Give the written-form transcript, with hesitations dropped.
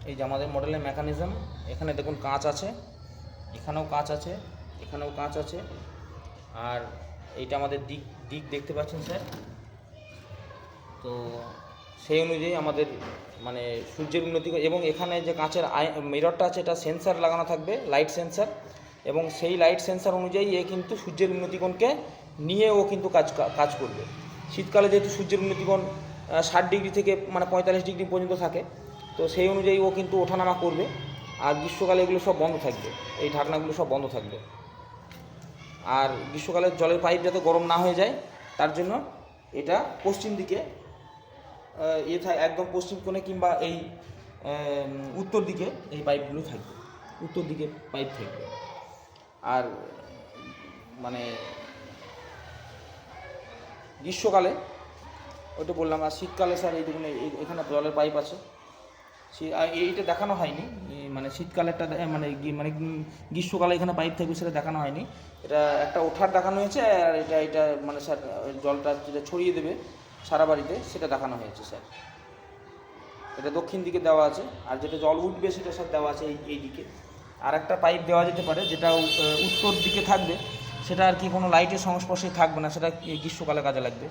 এই যে আমাদের মডেলের মেকানিজম। এখানে দেখুন কাঁচ আছে, এখানেও কাঁচ আছে, এখানেও কাঁচ আছে। আর এইটা আমাদের দিক দিক দেখতে পাচ্ছেন স্যার। তো সেই অনুযায়ী আমাদের মানে সূর্যের উন্নতি, এবং এখানে যে কাঁচের মিররটা আছে এটা সেন্সার লাগানো থাকবে, লাইট সেন্সার, এবং সেই লাইট সেন্সার অনুযায়ী এ কিন্তু সূর্যের উন্নতিকোণকে নিয়ে ও কিন্তু কাজ করবে। শীতকালে যেহেতু সূর্যের উন্নতিকোণ 60 ডিগ্রি থেকে মানে 45 ডিগ্রি পর্যন্ত থাকে, তো সেই অনুযায়ী ও কিন্তু ওঠানামা করবে। আর গ্রীষ্মকালে এগুলো সব বন্ধ থাকবে, এই ঢাকনাগুলো সব বন্ধ থাকবে। আর গ্রীষ্মকালে জলের পাইপ যাতে গরম না হয়ে যায় তার জন্য এটা পশ্চিম দিকে একদম পশ্চিম কোণে কিংবা এই উত্তর দিকে এই পাইপগুলো থাকবে, উত্তর দিকে পাইপ থাকবে। আর মানে গ্রীষ্মকালে ওইটা বললাম। আর শীতকালে স্যার এই দেখুন এখানে জলের পাইপ আছে। এইটা দেখানো হয়নি, মানে শীতকালেরটা মানে মানে গ্রীষ্মকালে এখানে পাইপ থাকবে সেটা দেখানো হয়নি। এটা একটা ওঠার দেখানো হয়েছে, আর এটা মানে স্যার জলটা যেটা ছড়িয়ে দেবে সারা বাড়িতে সেটা দেখানো হয়েছে স্যার। এটা দক্ষিণ দিকে দেওয়া আছে, আর যেটা জল উঠবে সেটা স্যার দেওয়া আছে এই দিকে। আর একটা পাইপ দেওয়া যেতে পারে যেটা উত্তর দিকে থাকবে, সেটা আর কি কোনো লাইটের সংস্পর্শে থাকবে না, সেটা গ্রীষ্মকালে কাজে লাগবে।